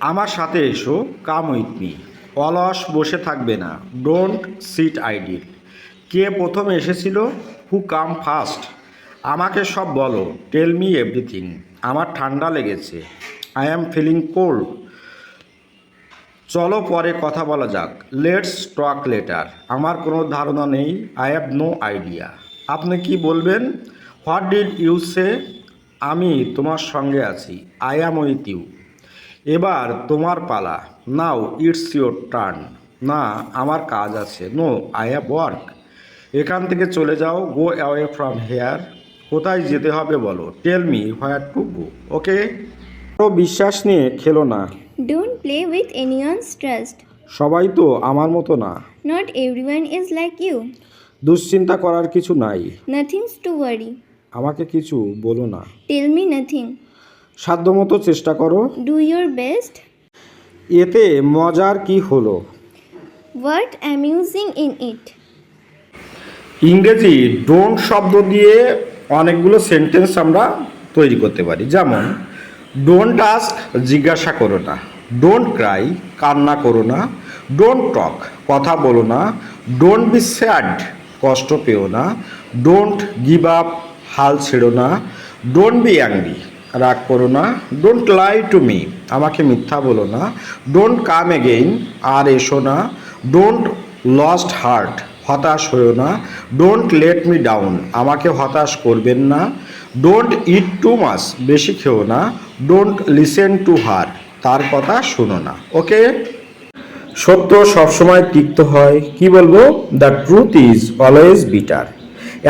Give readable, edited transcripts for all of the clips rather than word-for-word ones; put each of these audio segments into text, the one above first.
আমার সাথে এসো, কাম উইথ মি। অলস বসে থাকবে না, ডোন্ট সিট আইডিল। কে প্রথম এসেছিল, হু কাম ফার্স্ট? আমাকে সব বলো, টেল মি এভরিথিং। আমার ঠান্ডা লেগেছে, আই অ্যাম ফিলিং কোল্ড। চলো পরে কথা বলা যাক, লেটস টক লেটার। আমার কোনো ধারণা নেই, আই হ্যাভ নো আইডিয়া। আপনি কি বলবেন? হোয়াট ডিড ইউ সে? আমি তোমার সঙ্গে আছি, আই অ্যাম উইথ ইউ। এবার তোমার পালা, নাও ইটস ইউর টার্ন। না, আমার কাজ আছে, নো আই হ্যাভ ওয়ার্ক। এখান থেকে চলে যাও, গো অ্যাওয়ে ফ্রম হেয়ার। কোথায় যেতে হবে বলো, tell me where to go. ওকে, বিশ্বাস নিয়ে খেলো না। Don't play with anyone's trust. সবাই তো আমার মতো না। Not everyone is like you. দুশ্চিন্তা করার কিছু নাই। Nothing's to worry. আমাকে কিছু বলো না। Tell me nothing. সাধ্যমতো চেষ্টা করো। Do your best. এতে মজার কি হলো? What amusing in it? ইংরেজি ডোন্ট শব্দ দিয়ে অনেকগুলো সেন্টেন্স আমরা তৈরি করতে পারি। যেমন ডোন্ট আস্ক, জিজ্ঞাসা করো না। ডোন্ট ক্রাই, কান্না করো না। ডোন্ট টক, কথা বলো না। ডোন্ট বি স্যাড, কষ্ট পেও না। ডোন্ট গিভ আপ, হাল ছেড়ো না। ডোন্ট বি অ্যাংরি, রাগ করো না। ডোন্ট লাই টু মি, আমাকে মিথ্যা বলো না। ডোন্ট কাম এগেইন, আর এসো না। ডোন্ট লস্ট হার্ট, হতাশ হয়েও না। ডোন্ট লেট মি ডাউন, আমাকে হতাশ করবেন না। ডোন্ট ইট টু মাচ, বেশি খেও না। ডোন্ট লিসেন টু হার, তার কথা শোনো না। ওকে, সত্য সবসময় তিক্ত হয়, কি বলবো? The truth is always bitter.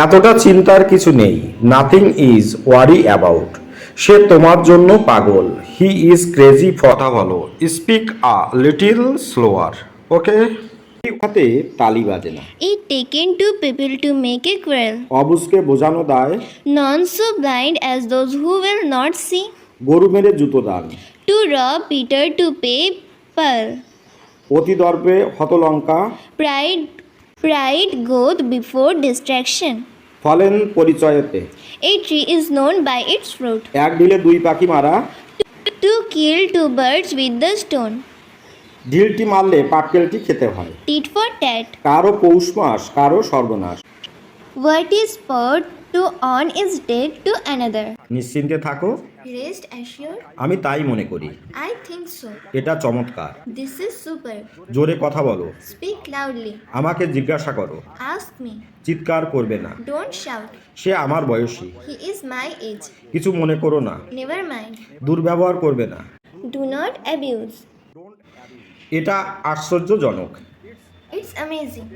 এতটা চিন্তার কিছু নেই, নাথিং ইজ ওয়ারি অ্যাবাউট। সে তোমার জন্য পাগল, হি ইজ ক্রেজি ফর। কথা বলো, স্পিক আ লিটিল স্লোয়ার। ওকে, হাতে তালি বাজে না। It taken two people to make a quarrel. অবুজকে বোঝানো দায়, None so blind as those who will not see. গরু মেরে জুতো দান। To rob Peter to pay Paul. অতি দর্পে হতলঙ্কা, Pride goeth before distraction. ফলেন পরিচয়তে। A tree is known by its fruit. এক ঢিলে দুই পাখি মারা, To kill two birds with the stone. ঢিলটি মারলে পাটকেলটি খেতে হয়। Tit for tat. কারো পৌষ মাস, কারো সর্বনাশ। What is poured to on is dead to another. নিশ্চিন্তে থাকো, Rest assured. আমি তাই মনে করি। I think so. এটা চমৎকার। This is super. জোরে কথা বলো, Speak loudly. আমাকে জিজ্ঞাসা করো, Ask me. চিৎকার করবে না। Don't shout. সে আমার বয়সী, He is my age. কিছু মনে করো না। Never mind. দুর্ব্যবহার করবে না। Do not abuse. এটা আশ্চর্যজনক। It's amazing.